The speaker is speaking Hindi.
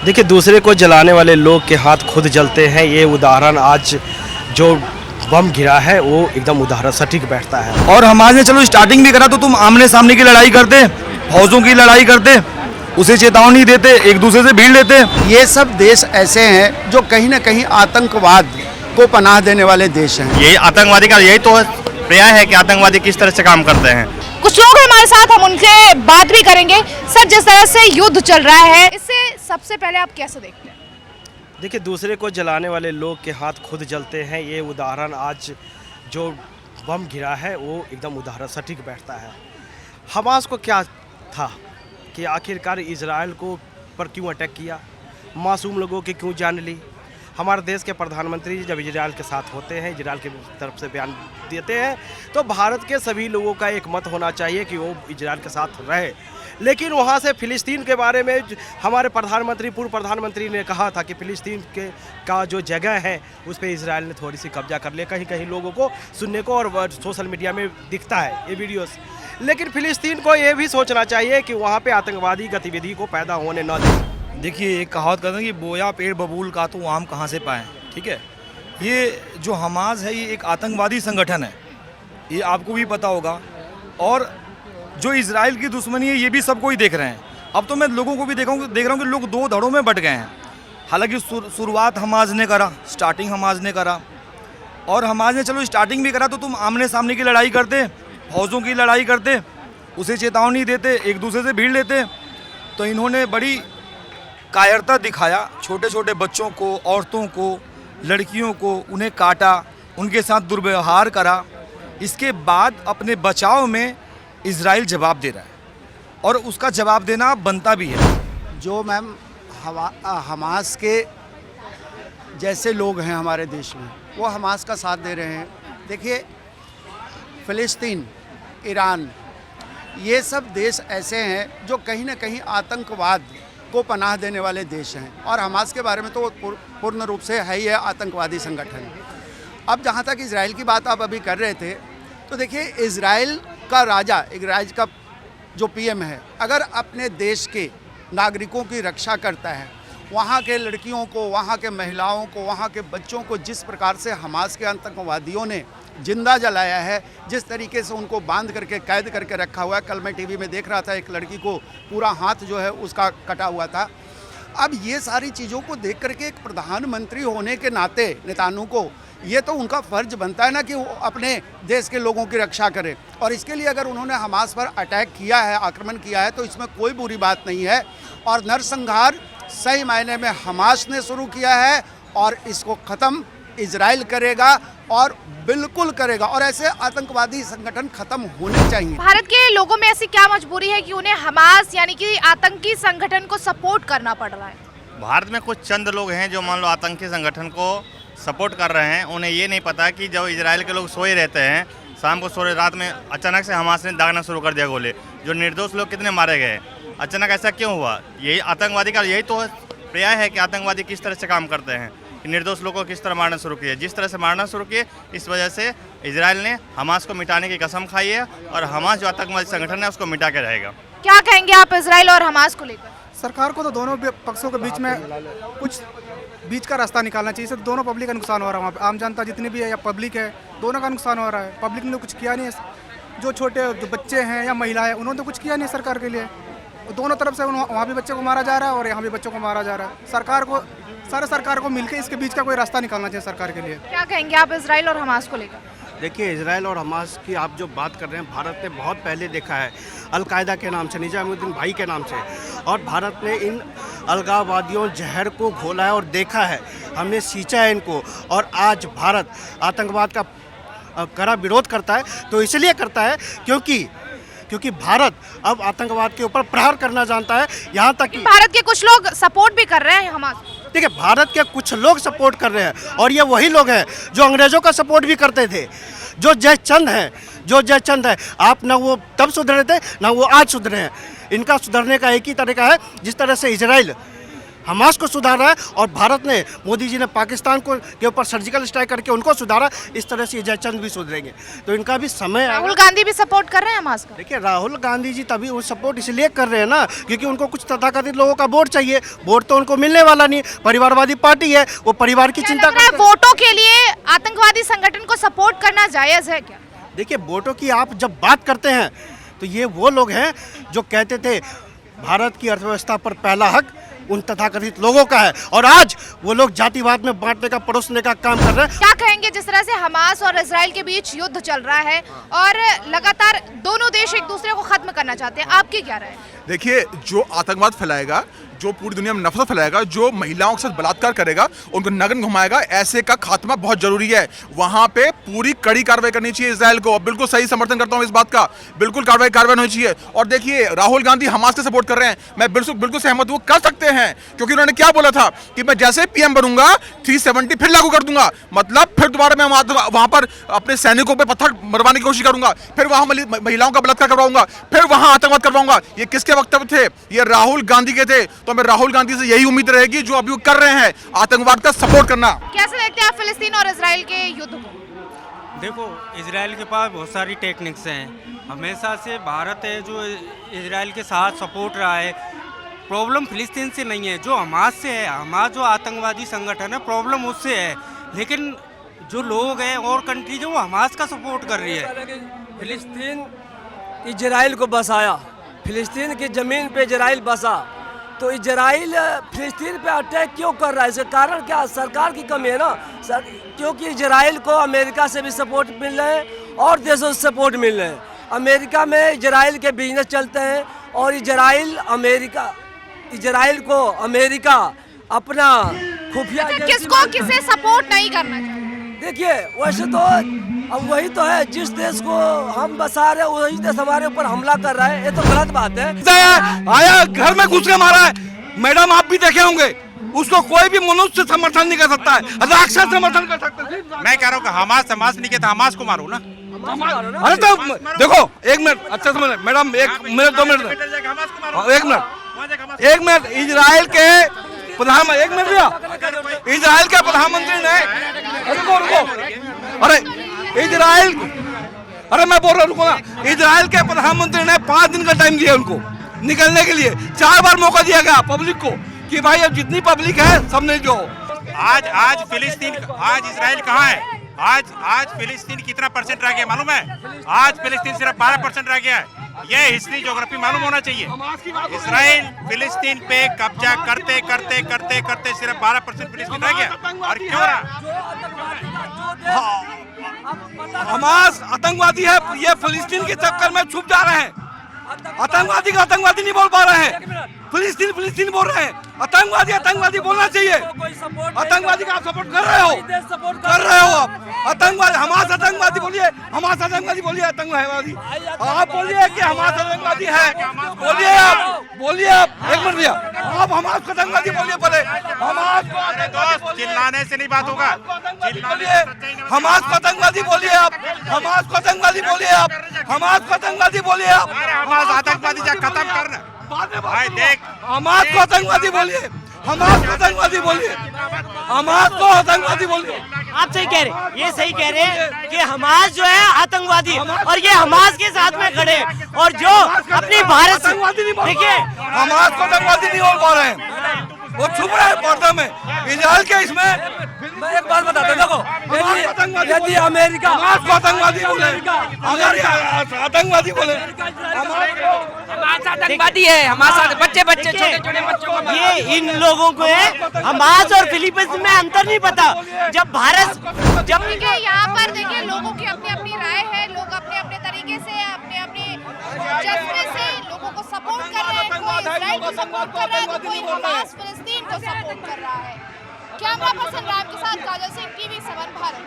देखिए, दूसरे को जलाने वाले लोग के हाथ खुद जलते हैं। ये उदाहरण आज जो बम गिरा है वो एकदम उदाहरण सटीक बैठता है। और हमारे ने चलो स्टार्टिंग भी करा तो तुम आमने सामने की लड़ाई करते, फौजों की लड़ाई करते, उसे चेतावनी देते, एक दूसरे से भीड़ लेते। ये सब देश ऐसे हैं जो कहीं ना कहीं आतंकवाद को पनाह देने वाले देश हैं। यही आतंकवादी का यही तो प्रयास है कि आतंकवादी किस तरह से काम करते हैं। कुछ लोग हमारे साथ, हम उनसे बात भी करेंगे। सर, जिस तरह से युद्ध चल रहा है, इससे सबसे पहले आप कैसे देखते हैं? देखिए, दूसरे को जलाने वाले लोग के हाथ खुद जलते हैं। ये उदाहरण आज जो बम गिरा है वो एकदम उदाहरण सटीक बैठता है। हमास को क्या था कि आखिरकार इजराइल को पर क्यों अटैक किया, मासूम लोगों की क्यों जान ली। हमारे देश के प्रधानमंत्री जब इजराइल के साथ होते हैं, इजराइल की तरफ से बयान देते हैं, तो भारत के सभी लोगों का एक मत होना चाहिए कि वो इजराइल के साथ रहे। लेकिन वहाँ से फ़िलिस्तीन के बारे में हमारे पूर्व प्रधानमंत्री ने कहा था कि फ़िलिस्तीन का जो जगह है उस पर इजराइल ने थोड़ी सी कब्जा कर लिया। कहीं कहीं लोगों को सुनने को और सोशल मीडिया में दिखता है ये वीडियोस। लेकिन फ़िलिस्तीन को ये भी सोचना चाहिए कि वहाँ पे आतंकवादी गतिविधि को पैदा होने न दें। देखिए, एक कहावत कहते हैं कि बोया पेड़ बबूल का तो आम कहाँ से पाएं। ठीक है, ये जो हमास है ये एक आतंकवादी संगठन है, ये आपको भी पता होगा। और जो इजराइल की दुश्मनी है ये भी सबको ही देख रहे हैं। अब तो मैं लोगों को भी देख रहा हूँ कि लोग दो धड़ों में बट गए हैं। हालांकि शुरुआत हमास ने करा, स्टार्टिंग हमास ने करा, और हमास ने चलो स्टार्टिंग भी करा तो तुम आमने सामने की लड़ाई करते, फौजों की लड़ाई करते, उसे चेतावनी देते, एक दूसरे से भीड़ लेते। तो इन्होंने बड़ी कायरता दिखाया, छोटे छोटे बच्चों को, औरतों को, लड़कियों को उन्हें काटा, उनके साथ दुर्व्यवहार करा। इसके बाद अपने बचाव में इजराइल जवाब दे रहा है और उसका जवाब देना बनता भी है। जो मैम हमास के जैसे लोग हैं हमारे देश में, वो हमास का साथ दे रहे हैं। देखिए, फ़िलिस्तीन, ईरान, ये सब देश ऐसे हैं जो कहीं ना कहीं आतंकवाद को पनाह देने वाले देश हैं। और हमास के बारे में तो पूर्ण रूप से है ही है आतंकवादी संगठन। अब जहाँ तक इजराइल की बात आप अभी कर रहे थे, तो देखिए, इजराइल का राजा, इजराइल का जो पीएम है, अगर अपने देश के नागरिकों की रक्षा करता है, वहाँ के लड़कियों को, वहाँ के महिलाओं को, वहाँ के बच्चों को जिस प्रकार से हमास के आतंकवादियों ने जिंदा जलाया है, जिस तरीके से उनको बांध करके कैद करके रखा हुआ है। कल मैं टीवी में देख रहा था, एक लड़की को पूरा हाथ जो है उसका कटा हुआ था। अब ये सारी चीज़ों को देख करके एक प्रधानमंत्री होने के नाते नेतान्याहू को ये तो उनका फ़र्ज बनता है ना कि वो अपने देश के लोगों की रक्षा करें। और इसके लिए अगर उन्होंने हमास पर अटैक किया है, आक्रमण किया है, तो इसमें कोई बुरी बात नहीं है। और नरसंहार सही मायने में हमास ने शुरू किया है और इसको ख़त्म इजराइल करेगा, और बिल्कुल करेगा। और ऐसे आतंकवादी संगठन खत्म होने चाहिए। भारत के लोगों में ऐसी क्या मजबूरी है कि उन्हें हमास यानी कि आतंकी संगठन को सपोर्ट करना पड़ रहा है? भारत में कुछ चंद लोग हैं जो मान लो आतंकी संगठन को सपोर्ट कर रहे हैं। उन्हें ये नहीं पता कि जब इजराइल के लोग सोए रहते हैं, शाम को सो रहे, रात में अचानक से हमास ने दागना शुरू कर दिया गोले। जो निर्दोष लोग कितने मारे गए, अचानक ऐसा क्यों हुआ? यही आतंकवादी का यही तो प्रयास है कि आतंकवादी किस तरह से काम करते हैं, कि निर्दोष लोगों को किस तरह मारना शुरू किए। जिस तरह से मारना शुरू किए, इस वजह से इजराइल ने हमास को मिटाने की कसम खाई है, और हमास जो आतंकवादी संगठन है उसको मिटा के रहेगा। क्या कहेंगे आप इजराइल और हमास को लेकर? सरकार को तो दोनों पक्षों के बीच में कुछ बीच का रास्ता निकालना चाहिए। सब दोनों पब्लिक का नुकसान हो रहा है वहाँ पे, आम जनता जितनी भी है या पब्लिक है, दोनों का नुकसान हो रहा है। पब्लिक ने तो कुछ किया नहीं है, जो जो बच्चे हैं या महिला है, उन्होंने तो कुछ किया नहीं सरकार के लिए। दोनों तरफ से वहाँ भी बच्चों को मारा जा रहा है और यहाँ भी बच्चों को मारा जा रहा है। सरकार को मिलकर इसके बीच का कोई रास्ता निकालना चाहिए सरकार के लिए। क्या कहेंगे आप इजराइल और हमास को लेकर? देखिए, इजराइल और हमास की आप जो बात कर रहे हैं, भारत ने बहुत पहले देखा है अलकायदा के नाम से, निजामुद्दीन भाई के नाम से। और भारत ने इन अलगाववादियों जहर को घोला है और देखा है, हमने सींचा है इनको। और आज भारत आतंकवाद का कड़ा विरोध करता है, तो इसलिए करता है क्योंकि भारत अब आतंकवाद के ऊपर प्रहार करना जानता है। यहाँ तक कि भारत के कुछ लोग सपोर्ट भी कर रहे हैं हमास। देखिए, भारत के कुछ लोग सपोर्ट कर रहे हैं, और ये वही लोग हैं जो अंग्रेज़ों का सपोर्ट भी करते थे। जो जयचंद है, आप ना वो तब सुधरे थे ना वो आज सुधरे हैं। इनका सुधरने का एक ही तरीका है, जिस तरह से इजराइल हमास को सुधारा है और भारत ने, मोदी जी ने पाकिस्तान को के ऊपर सर्जिकल स्ट्राइक करके उनको सुधारा। इस तरह से अजय चंद भी सुधरेंगे, तो इनका भी समय आएगा। राहुल गांधी भी सपोर्ट कर रहे हैं हमास का। देखिए, राहुल गांधी जी तभी वो सपोर्ट इसलिए कर रहे हैं ना, क्योंकि उनको कुछ तथाकथित लोगों का वोट चाहिए। वोट तो उनको मिलने वाला नहीं, परिवारवादी पार्टी है, वो परिवार की चिंता करते हैं। वोटों के लिए आतंकवादी संगठन को सपोर्ट करना जायज है क्या? देखिए, वोटों की आप जब बात करते हैं तो ये वो लोग हैं जो कहते थे भारत की अर्थव्यवस्था पर पहला हक उन तथाकथित लोगों का है, और आज वो लोग जातिवाद में बांटने का, परोसने का काम कर रहे हैं। क्या कहेंगे जिस तरह से हमास और इजराइल के बीच युद्ध चल रहा है और लगातार दोनों देश एक दूसरे को खत्म करना चाहते हैं, आपकी क्या राय है? देखिए, जो आतंकवाद फैलाएगा, जो पूरी दुनिया में नफरत फैलाएगा, जो महिलाओं के साथ बलात्कार करेगा, उनको नग्न घुमाएगा, ऐसे का खात्मा बहुत जरूरी है। वहां पे पूरी कड़ी कार्रवाई करनी चाहिए इजराइल को। बिल्कुल सही समर्थन करता हूं इस बात का, बिल्कुल कार्रवाई होनी चाहिए। और देखिए, राहुल गांधी हमास के सपोर्ट कर रहे हैं, मैं बिल्कुल सहमत हूं, कर सकते हैं, क्योंकि उन्होंने क्या बोला था कि मैं जैसे पीएम बनूंगा 370 फिर लागू कर दूंगा। मतलब फिर दोबारा मैं वहां पर अपने सैनिकों पर पत्थर मरवाने की कोशिश करूंगा, फिर वहां महिलाओं का बलात्कार करवाऊंगा, फिर वहां आतंकवाद करवाऊंगा। ये किसके वक्तव्य थे? ये राहुल गांधी के थे। तो मैं राहुल गांधी से यही उम्मीद रहेगी जो अभी वो कर रहे हैं, आतंकवाद का सपोर्ट करना। कैसे देखते हैं आप फिलिस्तीन और इजराइल के युद्ध को? देखो, इजराइल के पास बहुत सारी टेक्निक्स हैं। हमेशा से भारत है जो इजराइल के साथ सपोर्ट रहा है। प्रॉब्लम फिलिस्तीन से नहीं है, जो हमास से है। हमास जो आतंकवादी संगठन है, प्रॉब्लम उससे है। लेकिन जो लोग हैं और कंट्री जो वो हमास का सपोर्ट कर रही है। फिलिस्तीन इजराइल को बसाया, फिलिस्तीन की ज़मीन पे इजराइल बसा, तो इजराइल फिलिस्तीन पे अटैक क्यों कर रहा है? इसका कारण क्या? सरकार की कमी है ना क्योंकि इजराइल को अमेरिका से भी सपोर्ट मिल रहे हैं और देशों से सपोर्ट मिल रहे हैं। अमेरिका में इजराइल के बिजनेस चलते हैं और इजराइल को अमेरिका अपना खुफिया किसको किसे सपोर्ट नहीं करना चाहिए? देखिए, वैसे तो अब वही तो है, जिस देश को हम बसा रहे वही देश हमारे ऊपर हमला कर रहा है। ये तो गलत बात है। आया घर में घुस के मारा है, मैडम आप भी देखे होंगे। उसको कोई भी मनुष्य समर्थन नहीं कर सकता है, राक्षस समर्थन कर सकता है। मैं कह रहा हूँ कि हमास नहीं कहता, हमास को मारो ना। अरे तो देखो, एक मिनट, अच्छा समझ madam, 1 minute 2 minute, 1 minute. Israel के प्रधानमंत्री, 1 मिनट भैया, इजराइल के प्रधानमंत्री ने, रुको, अरे इजराइल, अरे मैं बोल रहा हूँ, रुको ना। इजराइल के प्रधानमंत्री ने 5 दिन का टाइम दिया उनको निकलने के लिए। 4 बार मौका दिया गया पब्लिक को कि भाई अब जितनी पब्लिक है सब नहीं जो। आज फिलिस्तीन, आज इजराइल कहाँ है? आज फिलिस्तीन कितना परसेंट रह गया मालूम है? आज फिलिस्तीन सिर्फ 12% रह गया है। ये हिस्ट्री ज्योग्राफी मालूम होना चाहिए। इजराइल फिलिस्तीन पे कब्जा करते करते करते करते सिर्फ 12% फिलिस्तीन रह गया। और क्यों रहा? हमास आतंकवादी है, ये फिलिस्तीन के चक्कर में छुप जा रहे हैं। आतंकवादी का आतंकवादी नहीं बोल पा रहे हैं, फिलिस्तीन बोल रहे हैं। आतंकवादी बोलना चाहिए। आतंकवादी का आप सपोर्ट कर रहे हो आप। आतंकवादी, हमास आतंकवादी बोलिए, हमास आतंकवादी बोलिए, आतंकवादी आप बोलिए कि हमास आतंकवादी है, बोलिए आप, बोलिए आप। 1 मिनट भैया, आप हमास को आतंकवादी बोलिए पहले। हमास को चिल्लाने से नहीं बात होगा, बोलिए, हमास को आतंकवादी बोलिए आप, हमास को आतंकवादी बोलिए आप, हमास को आतंकवादी बोलिए आप। हमास आतंकवादी जा खत्म करना भाई। देख, हमास को आतंकवादी बोलिए, हमास को आतंकवादी बोलिए, हमास को आतंकवादी बोलिए। आप सही कह रहे, ये सही कह रहे हैं कि हमास जो है आतंकवादी, और ये हमास के साथ में खड़े, और जो अपनी भारत से, देखिए हमास को आतंकवादी नहीं बोल पा रहे हैं, वो छुप रहे हैं पर्दा में। इजराइल के इसमें मैं एक बात बताता हूँ, देखो, यदि अमेरिका हमास को आतंकवादी बोले, अगर आतंकवादी बोले, हमास आतंकवादी है, हमास बच्चे छोटे बच्चों को, ये इन लोगों को है हमास और फिलीपींस में अंतर नहीं पता। जब भारत देखिए, यहाँ पर देखिए लोगों की अपनी अपनी राय है, लोग अपने अपने तरीके से, अपने अपने जज्बे से लोगों को सपोर्ट कर रहे हैं। कोई इजराइल को सपोर्ट कर रहा है तो कोई हमास फिलिस्तीन को सपोर्ट कर रहा है। कैमरा पर्सन राम के साथ काजल सिंह, टीवी 7 भारत।